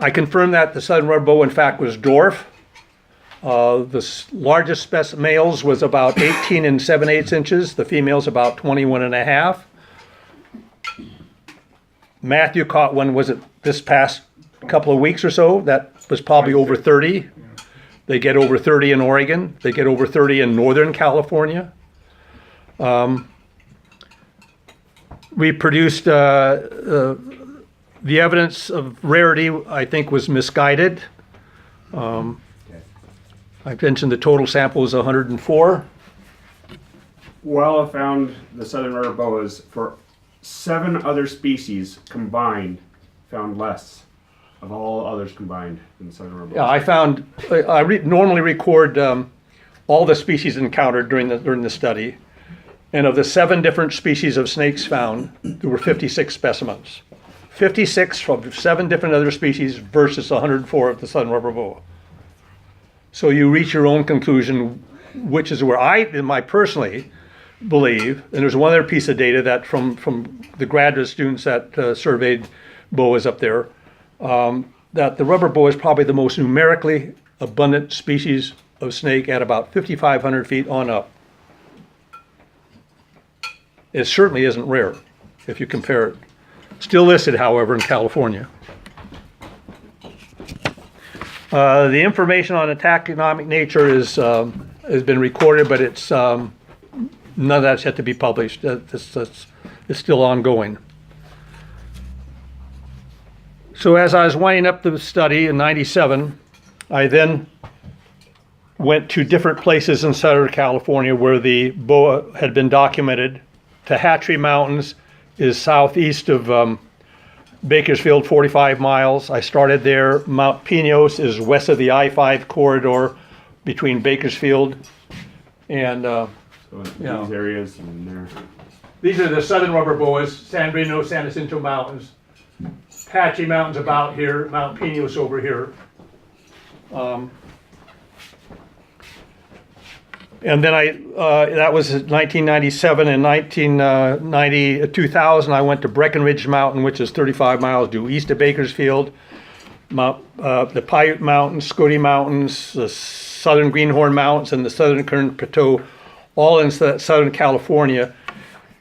I confirmed that the southern rubber boa, in fact, was dwarf. The largest males was about 18 and 7/8 inches. The females about 21 and a half. Matthew caught one, was it this past couple of weeks or so? That was probably over 30. They get over 30 in Oregon. They get over 30 in Northern California. We produced the evidence of rarity, I think, was misguided. I mentioned the total sample was 104. Well, I found the southern rubber boas for 7 other species combined found less of all others combined than the southern rubber boas. Yeah, I found, normally record all the species encountered during the study. And of the 7 different species of snakes found, there were 56 specimens. 56 from 7 different other species versus 104 of the southern rubber boa. So you reach your own conclusion, which is where I personally believe, and there's one other piece of data that from the graduate students that surveyed boas up there, that the rubber boa is probably the most numerically abundant species of snake at about 5,500 feet on up. It certainly isn't rare if you compare it. Still listed, however, in California. The information on the taxonomic nature has been recorded, but it's none of that's yet to be published. It's still ongoing. So as I was winding up the study in '97, I then went to different places in Southern California where the boa had been documented. Tehachapi Mountains is southeast of Bakersfield, 45 miles. I started there. Mount Pinos is west of the I-5 corridor between Bakersfield and These areas and there. These are the southern rubber boas, San Bruno, San Jacinto Mountains. Tehachapi Mountains about here, Mount Pinos over here. And then that was 1997 and 2000, I went to Breckenridge Mountain, which is 35 miles due east of Bakersfield. The Paiute Mountains, Scotty Mountains, the Southern Greenhorn Mountains, and the Southern Kern Plateau, all in Southern California.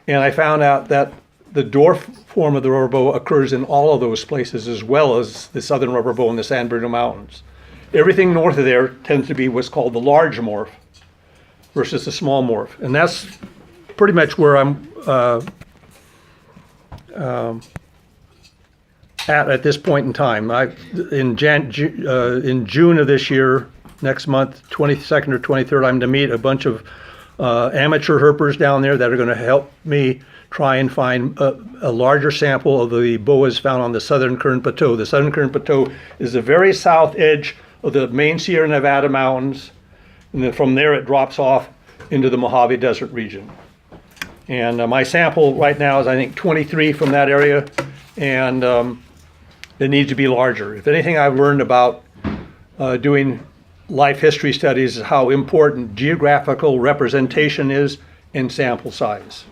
And I found out that the dwarf form of the rubber boa occurs in all of those places, as well as the southern rubber boa in the San Bruno Mountains. Everything north of there tends to be what's called the large morph versus the small morph. And that's pretty much where I'm at this point in time. In June of this year, next month, 22nd or 23rd, I'm to meet a bunch of amateur herpers down there that are going to help me try and find a larger sample of the boas found on the Southern Kern Plateau. The Southern Kern Plateau is the very south edge of the main Sierra Nevada mountains, and then from there it drops off into the Mojave Desert region. And my sample right now is, I think, 23 from that area, and it needs to be larger. If anything I've learned about doing life history studies is how important geographical representation is in sample size.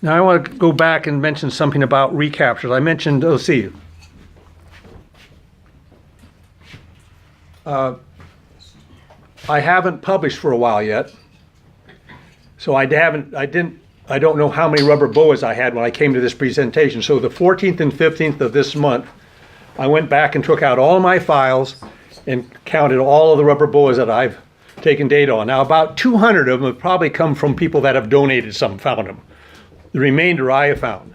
Now I want to go back and mention something about recaptures. I mentioned, let's see. I haven't published for a while yet, so I don't know how many rubber boas I had when I came to this presentation. So the 14th and 15th of this month, I went back and took out all of my files and counted all of the rubber boas that I've taken data on. Now about 200 of them have probably come from people that have donated some, found them. The remainder I have found.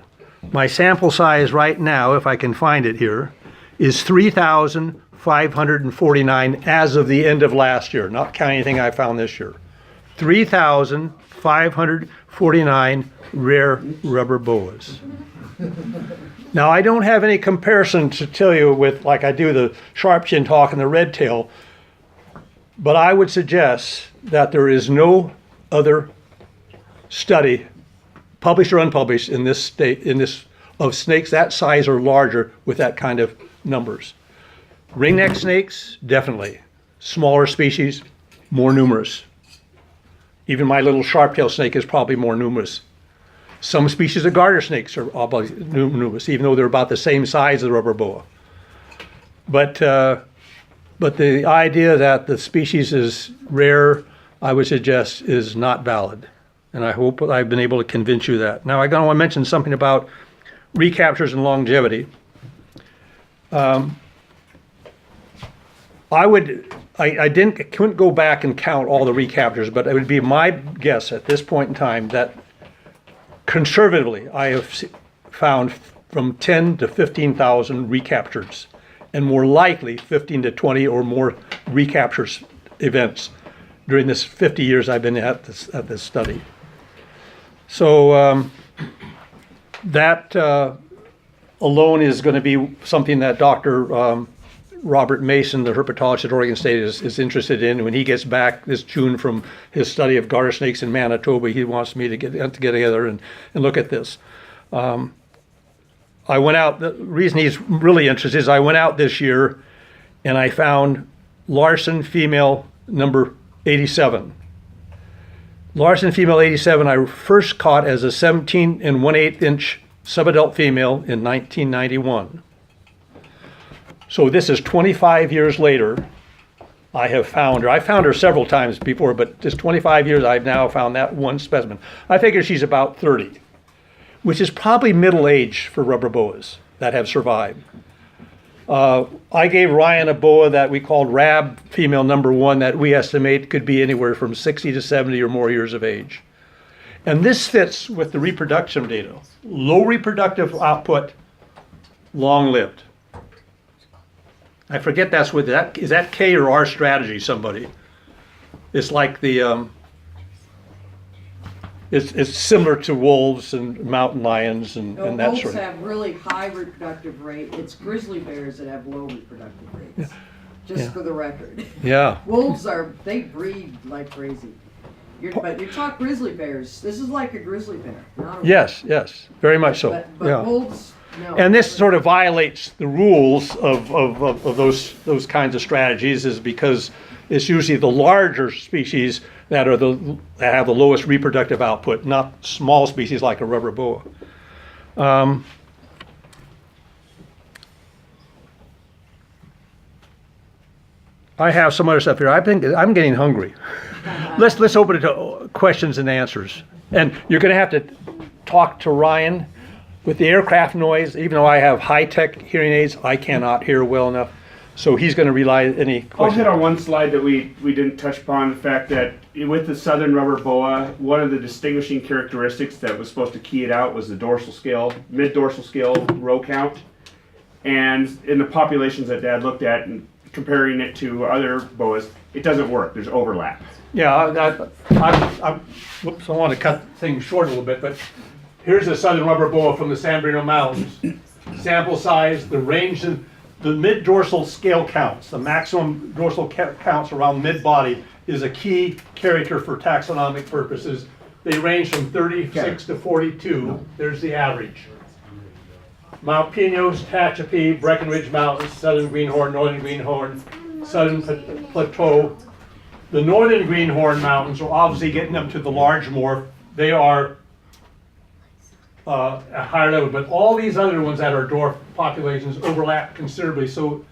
My sample size right now, if I can find it here, is 3,549 as of the end of last year, not counting anything I found this year. 3,549 rare rubber boas. Now, I don't have any comparison to tell you with, like I do the sharp chin hawk and the red tail, but I would suggest that there is no other study, published or unpublished, in this state, of snakes that size or larger with that kind of numbers. Ringneck snakes, definitely. Smaller species, more numerous. Even my little sharp tail snake is probably more numerous. Some species of garter snakes are obviously numerous, even though they're about the same size as the rubber boa. But the idea that the species is rare, I would suggest, is not valid. And I hope I've been able to convince you that. Now, I want to mention something about recaptures and longevity. Couldn't go back and count all the recaptures, but it would be my guess at this point in time that conservatively I have found from 10 to 15,000 recaptures, and more likely 15 to 20 or more recaptures events during this 50 years I've been at this study. So that alone is going to be something that Dr. Robert Mason, the herpetologist at Oregon State, is interested in. When he gets back this June from his study of garter snakes in Manitoba, he wants me to get together and look at this. I went out, the reason he's really interested is I went out this year and I found Larson female number 87. Larson female 87 I first caught as a 17 1/8 inch subadult female in 1991. So this is 25 years later. I have found her. I found her several times before, but just 25 years I've now found that one specimen. I figure she's about 30, which is probably middle age for rubber boas that have survived. I gave Ryan a boa that we called Rab female number 1 that we estimate could be anywhere from 60 to 70 or more years of age. And this fits with the reproduction data. Low reproductive output, long-lived. I forget that's what that is. That K or R strategy? Somebody. It's like the. It's similar to wolves and mountain lions and that wolves sort of. have really high reproductive rate. It's grizzly bears that have low reproductive rates. Just for the record. Yeah. Wolves they breed like crazy. But you talk grizzly bears. This is like a grizzly bear. Not a Yes, very much so. But yeah. wolves, no. And this sort of violates the rules of those kinds of strategies, is because it's usually the larger species that have the lowest reproductive output, not small species like a rubber boa. I have some other stuff here. I'm getting hungry. Let's open it to questions and answers. And you're going to have to talk to Ryan. With the aircraft noise, even though I have high-tech hearing aids, I cannot hear well enough. So he's going to rely on any I'll questions. hit on one slide that we didn't touch upon, the fact that with the southern rubber boa, one of the distinguishing characteristics that was supposed to key it out was the dorsal scale, mid-dorsal scale row count. And in the populations that Dad looked at and comparing it to other boas, it doesn't work. There's overlap. Yeah, whoops, I want to cut things short a little bit, but here's a southern rubber boa from the San Bernardino Mountains. Sample size, the range of the mid-dorsal scale counts, the maximum dorsal counts around mid-body is a key character for taxonomic purposes. They range from 36 to 42. There's the average. Mount Pinos, Tehachapi, Breckenridge Mountains, southern greenhorn, northern greenhorn, southern plateau. The northern greenhorn mountains are obviously getting up to the large morph. They are at higher level, but all these other ones that are dwarf populations overlap considerably. So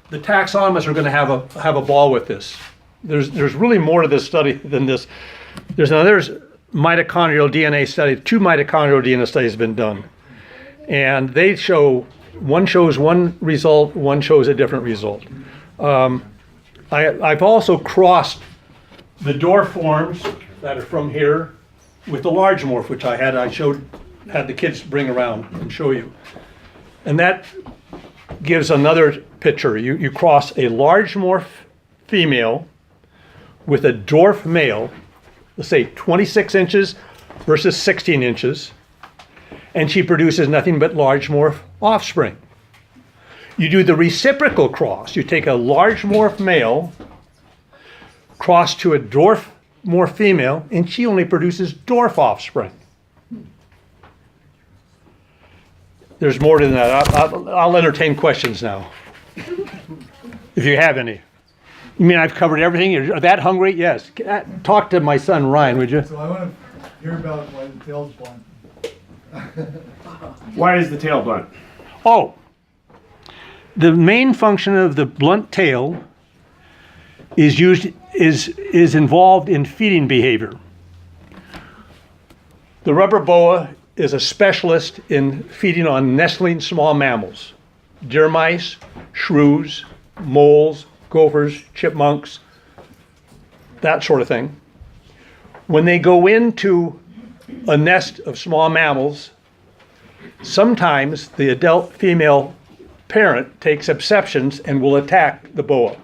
the taxonomists are going to have a ball with this. There's really more to this study than this. There's mitochondrial DNA study. 2 mitochondrial DNA studies have been done, and they show one shows one result, one shows a different result. I've also crossed the dwarf forms that are from here with the large morph, which I had the kids bring around and show you. And that gives another picture. You cross a large morph female with a dwarf male, let's say 26 inches versus 16 inches, and she produces nothing but large morph offspring. You do the reciprocal cross. You take a large morph male, cross to a dwarf morph female, and she only produces dwarf offspring. There's more than that. I'll entertain questions now, if you have any. You mean I've covered everything? You're that hungry? Yes. Talk to my son Ryan, would you? So I want to hear about why the tail's Why is the tail blunt? Oh, the main function of the blunt tail is involved in feeding behavior. The rubber boa is a specialist in feeding on nestling small mammals, deer mice, shrews, moles, gophers, chipmunks, that sort of thing. When they go into a nest of small mammals, sometimes the adult female parent takes exceptions and will attack the boa.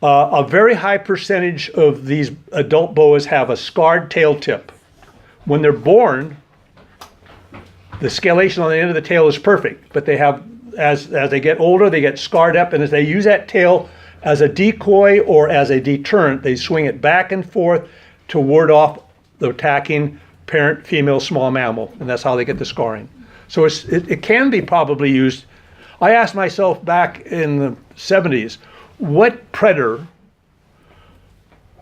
A very high percentage of these adult boas have a scarred tail tip. When they're born, the scalation on the end of the tail is perfect, but they have, as they get older, they get scarred up, and as they use that tail as a decoy or as a deterrent, they swing it back and forth to ward off the attacking parent female small mammal, and that's how they get the scarring. So it can be probably used. I asked myself back in the 70s, what predator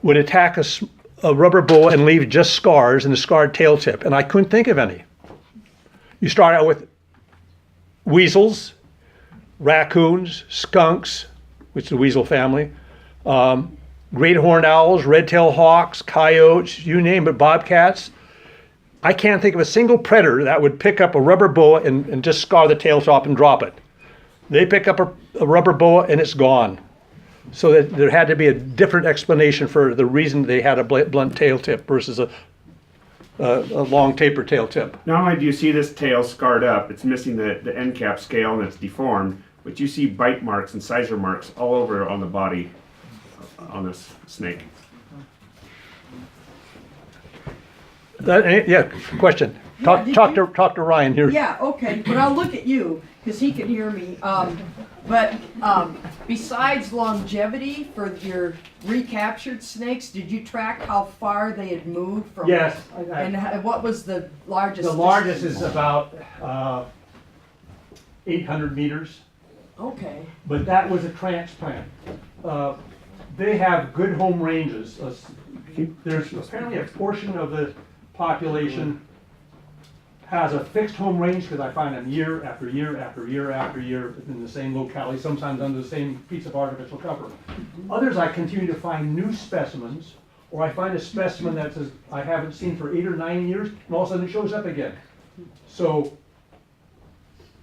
would attack a rubber boa and leave just scars and a scarred tail tip? And I couldn't think of any. You start out with weasels, raccoons, skunks, which is the weasel family, great horned owls, red-tailed hawks, coyotes, you name it, bobcats. I can't think of a single predator that would pick up a rubber boa and just scar the tail top and drop it. They pick up a rubber boa and it's gone. So that there had to be a different explanation for the reason they had a blunt tail tip versus a long taper tail tip. Not only do you see this tail scarred up, it's missing the end cap scale and it's deformed, but you see bite marks and sizer marks all over on the body on this snake. Yeah, question. Talk to Ryan here. Yeah, okay, but I'll look at you, because he can hear me. Besides longevity for your recaptured snakes, did you track how far they had moved from? Yes. And what was the largest? The largest is about 800 meters. Okay. But that was a transplant. They have good home ranges. There's apparently a portion of the population has a fixed home range because I find them year after year after year after year in the same locality, sometimes under the same piece of artificial cover. Others I continue to find new specimens, or I find a specimen that says I haven't seen for 8 or 9 years, and all of a sudden it shows up again. So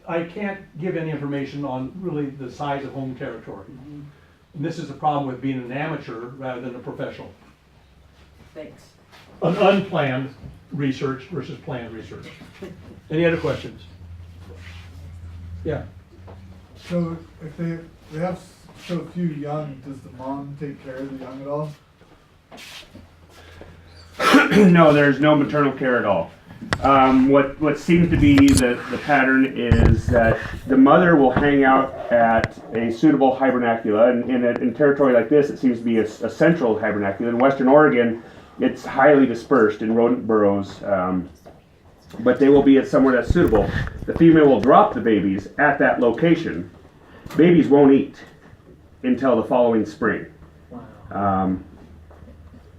I can't give any information on really the size of home territory. And this is the problem with being an amateur rather than a professional. Thanks. An unplanned research versus planned research. Any other questions? Yeah. So if they have so few young, does the mom take care of the young at all? No, there's no maternal care at all. What seems to be the pattern is that the mother will hang out at a suitable hibernacula, and in territory like this, it seems to be a central hibernacula. In Western Oregon, it's highly dispersed in rodent burrows, but they will be at somewhere that's suitable. The female will drop the babies at that location. Babies won't eat until the following spring.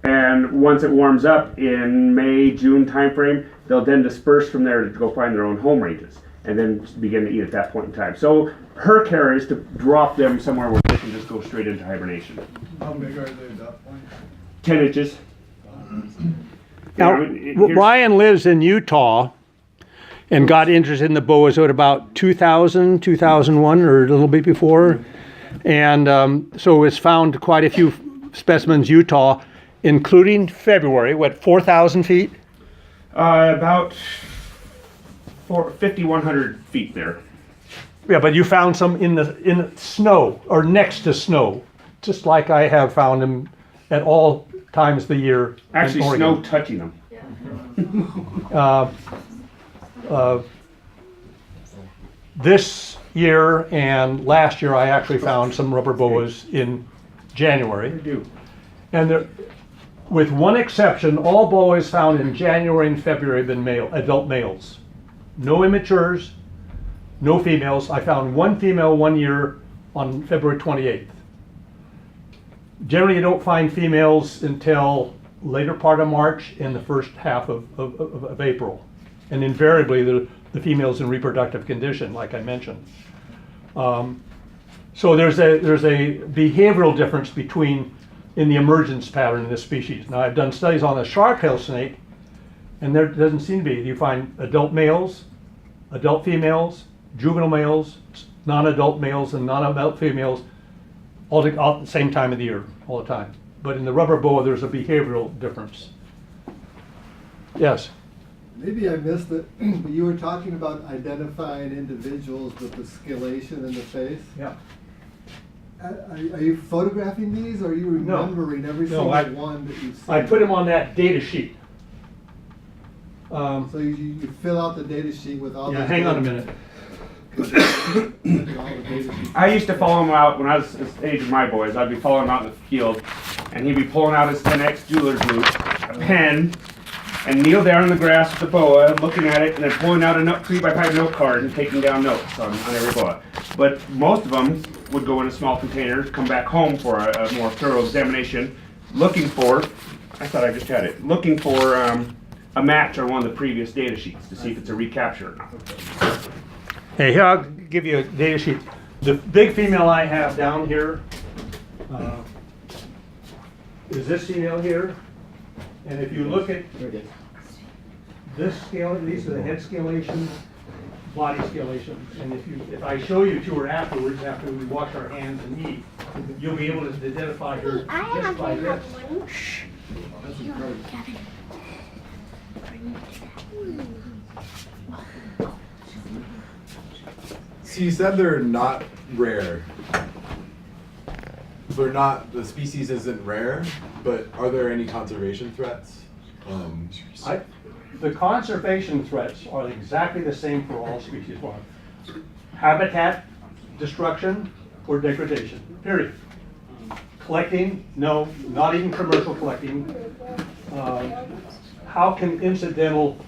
And once it warms up in May, June timeframe, they'll then disperse from there to go find their own home ranges and then begin to eat at that point in time. So her care is to drop them somewhere where they can just go straight into hibernation. How big are they at that point? 10 inches. Now, Ryan lives in Utah and got interested in the boas at about 2000, 2001, or a little bit before. And so has found quite a few specimens Utah, including February, 4,000 feet? About 5,100 feet there. Yeah, but you found some in the snow or next to snow, just like I have found them at all times of the year. Actually, in snow Oregon. touching them. This year and last year, I actually found some rubber boas in January. They do. And with one exception, all boas found in January and February have been adult males. No immatures, no females. I found one female one year on February 28th. Generally, you don't find females until later part of March and the first half of April. And invariably, the female's in reproductive condition, like I mentioned. So there's a behavioral difference in the emergence pattern in this species. Now, I've done studies on the sharp-tailed snake, and there doesn't seem to be. You find adult males, adult females, juvenile males, non-adult males, and non-adult females all at the same time of the year, all the time. But in the rubber boa, there's a behavioral difference. Yes? Maybe I missed it, but you were talking about identifying individuals with the scalation in the face. Yeah. Are you photographing these, or are you remembering every No, single one that you've seen? I put them on that data sheet. So you fill out the data sheet with all Yeah, the hang on a data- minute. all the data sheets. I used to follow him out when I was the age of my boys. I'd be following him out in the field, and he'd be pulling out his 10X jeweler's boot, a pen, and kneel down in the grass with the boa, looking at it, and then pulling out a note, 3x5 note card and taking down notes on every boa. But most of them would go in a small container, come back home for a more thorough examination, looking for, I thought I just had it, looking for a match on one of the previous data sheets to see if it's a recapture or not. Hey, here, I'll give you a data sheet. The big female I have down here is this female here. And if you look at this scale, these are the head scalations, body scalations. And if I show you to her afterwards, after we wash our hands and eat, you'll be able to identify her just by this. That's incredible. So you said they're not rare. They're not, the species isn't rare, but are there any conservation threats? The conservation threats are exactly the same for all species. One, habitat destruction or degradation, period. Collecting, no, not even commercial collecting. How can incidental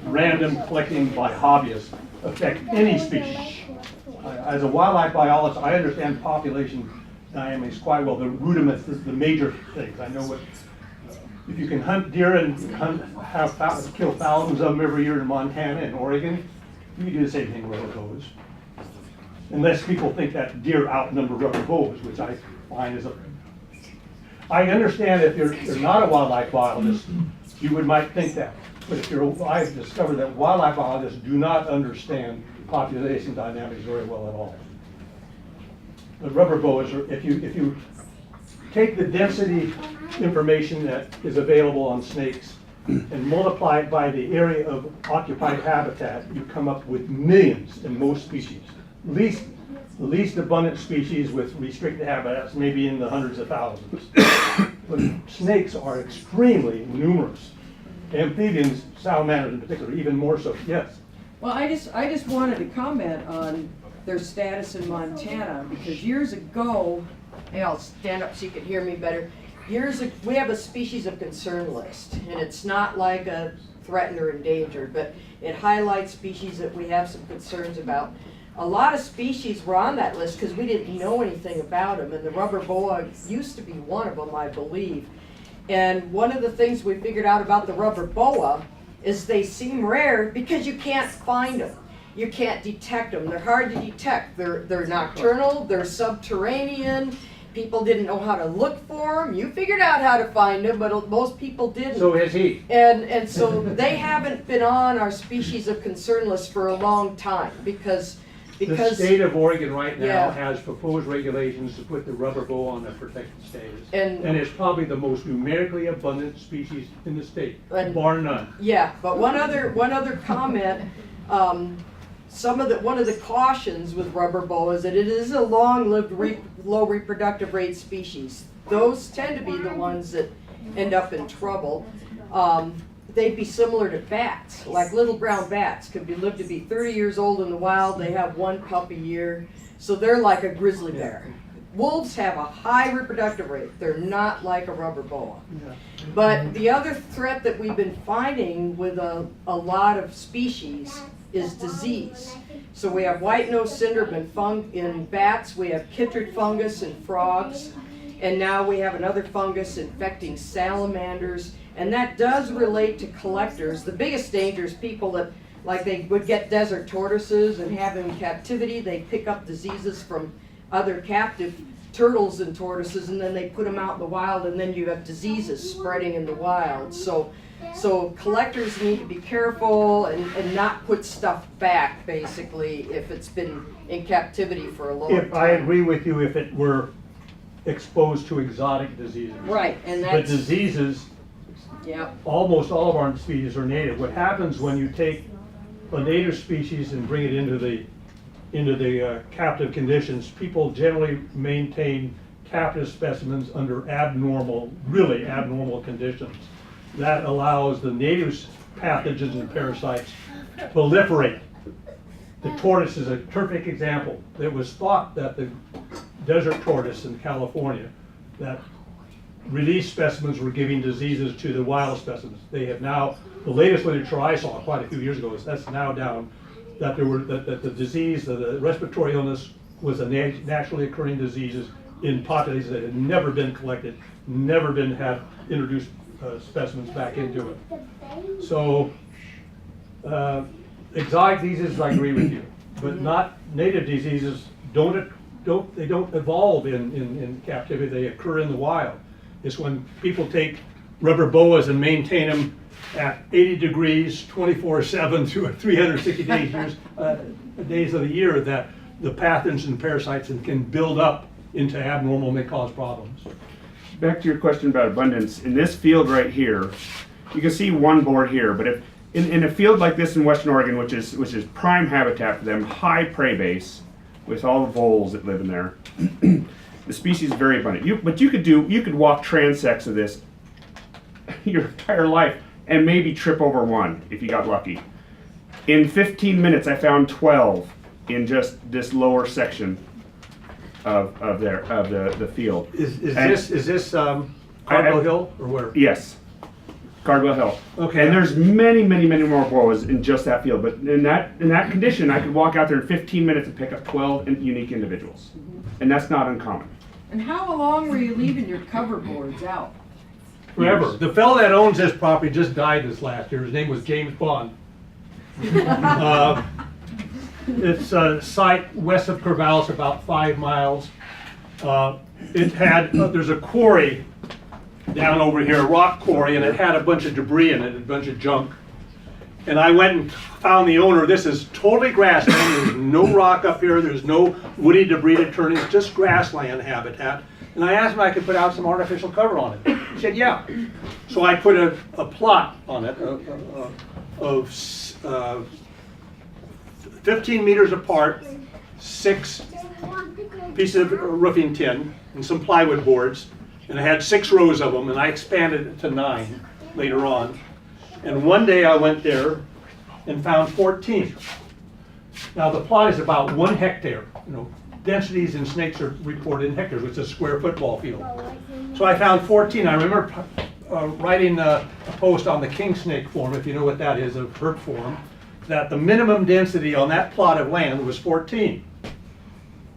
random collecting by hobbyists affect any species? As a wildlife biologist, I understand population dynamics quite well, the rudiments, the major things. I know what, if you can hunt deer and kill thousands of them every year in Montana and Oregon, you can do the same thing with rubber boas. Unless people think that deer outnumber rubber boas, which I find is I understand if you're not a wildlife biologist, you might think that. But if I've discovered that wildlife biologists do not understand population dynamics very well at all. The rubber boas are, if you take the density information that is available on snakes and multiply it by the area of occupied habitat, you come up with millions in most species. The least abundant species with restricted habitats may be in the hundreds of thousands. But snakes are extremely numerous. Amphibians, salamanders in particular, even more so. Yes? Well, I just wanted to comment on their status in Montana, because years ago, hey, I'll stand up so you can hear me better. We have a species of concern list, and it's not like a threatened or endangered, but it highlights species that we have some concerns about. A lot of species were on that list because we didn't know anything about them, and the rubber boa used to be one of them, I believe. And one of the things we figured out about the rubber boa is they seem rare because you can't find them. You can't detect them. They're hard to detect. They're nocturnal, they're subterranean. People didn't know how to look for them. You figured out how to find them, but most people didn't. So is he. And so they haven't been on our species of concern list for a long time because The state of Oregon right now Yeah. has proposed regulations to put the rubber boa on the protected status. And- it's probably the most numerically abundant species in the state, And- bar none. Yeah, but one other comment, one of the cautions with rubber boa is that it is a long-lived, low reproductive rate species. Those tend to be the ones that end up in trouble. They'd be similar to bats, like little brown bats could be lived to be 30 years old in the wild. They have one pup a year, so they're like a grizzly bear. Wolves have a high reproductive rate. They're not like a rubber boa. But the other threat that we've been finding with a lot of species is disease. So we have white nose syndrome in bats, we have chytrid fungus in frogs, and now we have another fungus infecting salamanders, And that does relate to collectors. The biggest danger is people that, like they would get desert tortoises and have them in captivity, they pick up diseases from other captive turtles and tortoises, and then they put them out in the wild, and then you have diseases spreading in the wild. So collectors need to be careful and not put stuff back, basically, if it's been in captivity for a long time. If I agree with you, if it were exposed to exotic diseases. Right, and But that's, diseases, yeah, almost all of our species are native. What happens when you take a native species and bring it into the captive conditions, people generally maintain captive specimens under abnormal, really abnormal conditions. That allows the native pathogens and parasites to proliferate. The tortoise is a perfect example. It was thought that the desert tortoise in California, that released specimens were giving diseases to the wild specimens. They have now, the latest literature I saw quite a few years ago is that's now down, that the disease, the respiratory illness was a naturally occurring diseases in populations that had never been collected, never been had introduced specimens back into it. So exotic diseases, I agree with you, but not native diseases. They don't evolve in captivity. They occur in the wild. It's when people take rubber boas and maintain them at 80 degrees, 24/7 through 360 days of the year, that the pathogens and parasites can build up into abnormal and may cause problems. Back to your question about abundance, in this field right here, you can see one board here, but if in a field like this in Western Oregon, which is prime habitat for them, high prey base with all the voles that live in there, the species is very abundant. But you could walk transects of this your entire life and maybe trip over one if you got lucky. In 15 minutes, I found 12 in just this lower section of the field. Is this Cardwell Hill or where? Yes, Cardwell Hill. Okay. And there's many more boas in just that field. But in that condition, I could walk out there in 15 minutes and pick up 12 unique individuals, and that's not uncommon. and how long were you leaving your cover boards out? Forever. Years. The fellow that owns this property just died this last year. His name was James Bond. It's a site west of Corvallis, about 5 miles. It had, there's a quarry down over here, a rock quarry, and it had a bunch of debris in it, a bunch of junk. And I went and found the owner. This is totally grassland. There's no rock up here. There's no woody debris to turn. It's just grassland habitat. And I asked him if I could put out some artificial cover on it. He said, yeah. So I put a plot on it of 15 meters apart, 6 pieces of roofing tin and some plywood boards. And I had 6 rows of them, and I expanded it to 9 later on. And one day I went there and found 14. Now the plot is about 1 hectare. You know, densities in snakes are reported in hectares, which is a square football field. So I found 14. I remember writing a post on the king snake forum, if you know what that is, a herp forum, that the minimum density on that plot of land was 14.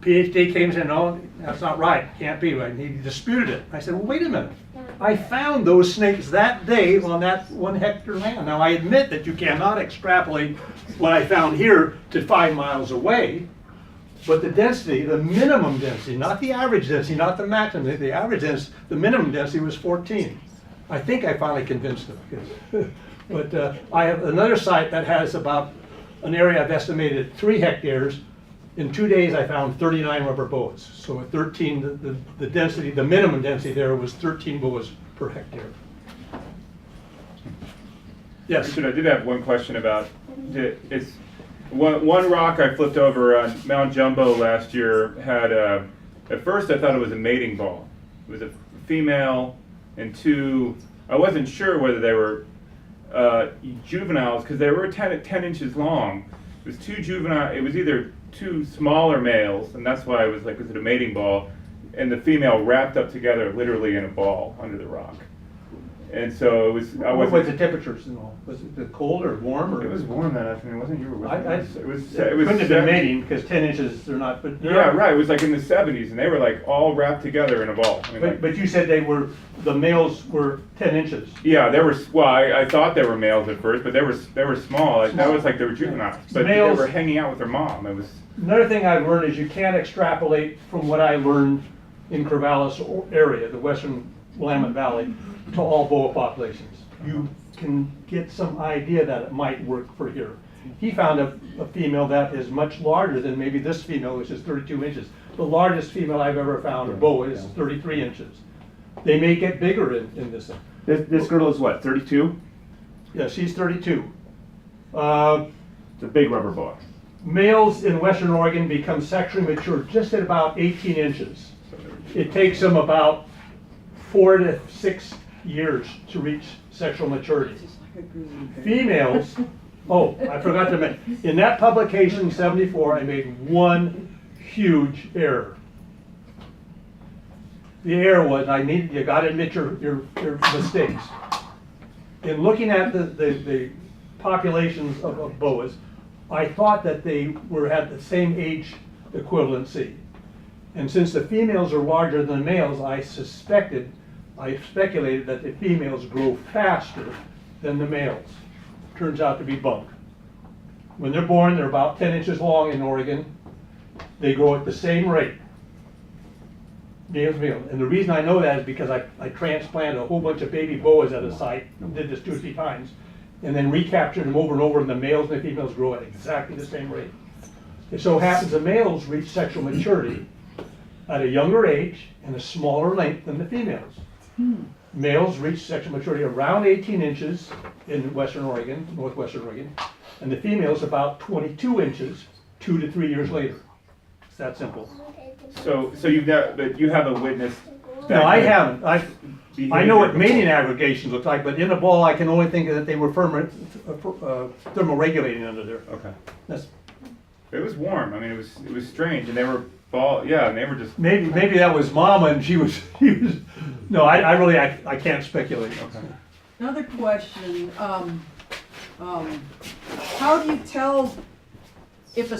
PhD came and said, no, that's not right, can't be right. And he disputed it. I said, well, wait a minute. I found those snakes that day on that 1 hectare land. Now I admit that you cannot extrapolate what I found here to 5 miles away, but the density, the minimum density, not the average density, not the maximum, the average density, the minimum density was 14. I think I finally convinced him. But I have another site that has about an area I've estimated at 3 hectares. In 2 days, I found 39 rubber boas. So at 13, the density, the minimum density there was 13 boas per hectare. Yes. Richard, I did have one question about it's one rock I flipped over on Mount Jumbo last year had at first I thought it was a mating ball. It was a female and 2. I wasn't sure whether they were juveniles because they were 10 inches long. It was 2 juvenile. It was either 2 smaller males, and that's why I was like, was it a mating ball? And the female wrapped up together, literally in a ball under the rock. And so it was, I What was wasn't, the temperatures and all? Was it cold or warm or? it was warm that afternoon, wasn't it? You were with me. It was, It it was couldn't have been 70 mating because 10 inches they're not, but. Yeah, right, it was like in the 70s, and they were like all wrapped together in a ball. I mean, like, But you said the males were 10 inches. yeah, they were, well, I thought they were males at first, but they were small, like, that was like they were juveniles. But Males- they were hanging out with their mom, it was, Another thing I've learned is you can't extrapolate from what I learned in Corvallis area, the western Willamette Valley, to all boa populations. You can get some idea that it might work for here. He found a female that is much larger than maybe this female, which is 32 inches. The largest female I've ever found, a boa, is 33 inches. They may get bigger in this thing. This girl is what, 32? Yeah, she's 32. It's a big rubber boa. Males in Western Oregon become sexually mature just at about 18 inches. It takes them about 4 to 6 years to reach sexual maturity. Females, oh, I forgot to mention, in that publication, 74, I made one huge error. The error was, you gotta admit your mistakes. In looking at the populations of boas, I thought that they had the same age equivalency. And since the females are larger than the males, I speculated that the females grow faster than the males. Turns out to be bunk. When they're born, they're about 10 inches long in Oregon. They grow at the same rate. Males. And the reason I know that is because I transplanted a whole bunch of baby boas at a site, did this 2 or 3 times, and then recaptured them over and over, and the males and the females grow at exactly the same rate. It so happens the males reach sexual maturity at a younger age and a smaller length than the females. Males reach sexual maturity around 18 inches in Western Oregon, northwestern Oregon, and the females about 22 inches 2 to 3 years later. It's that simple. so you've never, but you haven't witnessed. No, I haven't. I know what mating aggregations look like, but in a ball, I can only think that they were thermoregulating under there. Okay. That's, It was warm, I mean, it was strange, and they were and they were just, maybe that was Mama and she was, no, I really can't speculate. okay. Another question, how do you tell if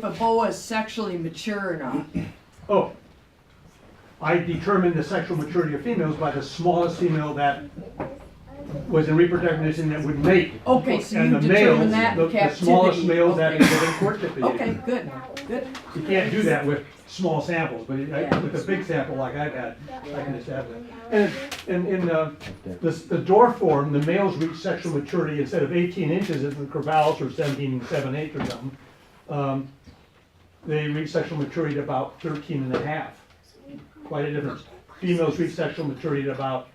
a boa is sexually mature or not? Oh, I determined the sexual maturity of females by the smallest female that was in reproductive condition that would mate. Okay, so And you the determined males, that in the smallest captivity. males that Okay. exhibit courtship Okay, behavior. good. You can't do that with small samples, but with a big sample like I've had, I can establish it. And in the dwarf form, the males reach sexual maturity instead of 18 inches in the Corvallis or 17 7/8 or something. They reach sexual maturity at about 13 and a half. Quite a difference. Females reach sexual maturity at about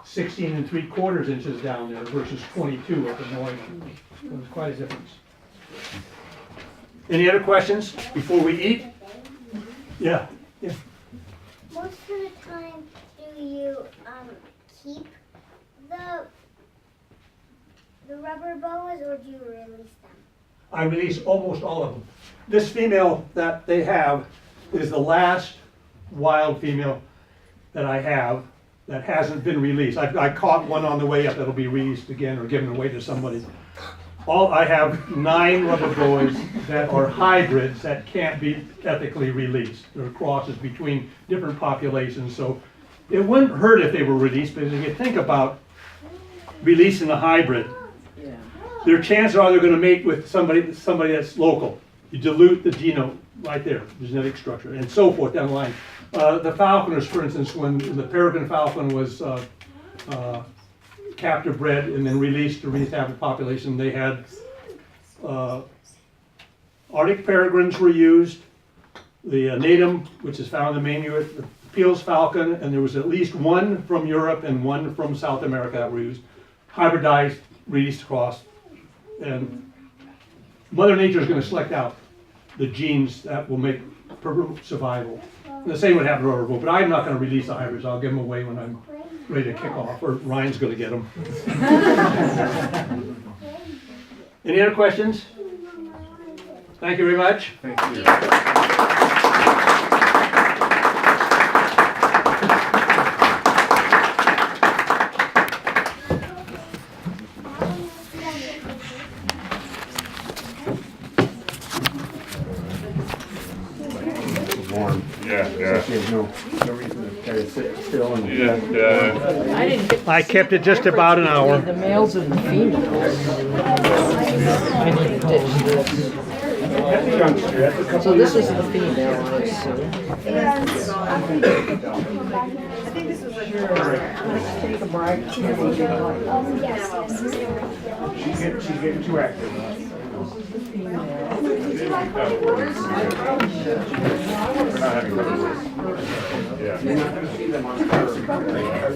16 3/4 inches down there versus 22 up in New England. There's quite a difference. Any other questions before we eat? Yeah. Most of the time, do you keep the rubber boas, or do you release them? I release almost all of them. This female that they have is the last wild female that I have that hasn't been released. I caught one on the way up that'll be released again or given away to somebody. I have 9 rubber boas that are hybrids that can't be ethically released. They're crosses between different populations, so it wouldn't hurt if they were released, because if you think about releasing a hybrid, Yeah. their chances are they're going to mate with somebody that's local. You dilute the genome right there, the genetic structure, and so forth down the line. The falconers, for instance, when the peregrine falcon was captive bred and then released to reestablish population, they had Arctic peregrines were used, the natum, which is found in the Maine, the Peel's falcon, and there was at least one from Europe and one from South America that were used, hybridized, released across, and Mother Nature is going to select out the genes that will make survival. And the same would happen to our boat, but I'm not going to release the hybrids. I'll give them away when I'm ready to kick off, or Ryan's going to get them. Any other questions? Thank you very much. Thank you. Warm. Yeah. There's no reason to kind of sit still and. I didn't get to I see kept the it just about an hour. The males and the females. I need to ditch this. That's a youngster, that's a couple So this years is the female, I assume. Take a break. She's getting too active. We're not having conversations. Yeah. You're not gonna see them on camera.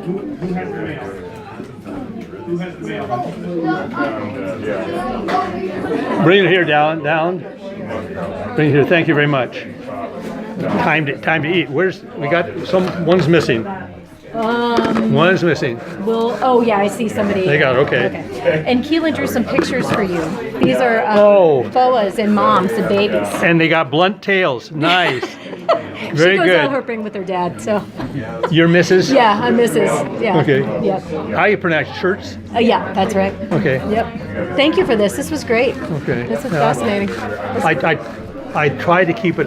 Who has the mail? Who has the mail? Yeah. Bring it here, down. Bring it here. Thank you very much. Time to eat. We got one's missing. One's missing. Oh yeah, I see somebody. They got it, okay. And Keelan drew some pictures for you. These are boas and moms and babies. And they got blunt tails. Nice. She Very goes good. out herping with her dad. So You're Mrs.? yeah, I'm Mrs. Yeah. Okay. Yep. How you pronounce shirts? Yeah, that's right. Okay. Yep. Thank you for this. This was great. Okay. This was fascinating. I try to keep it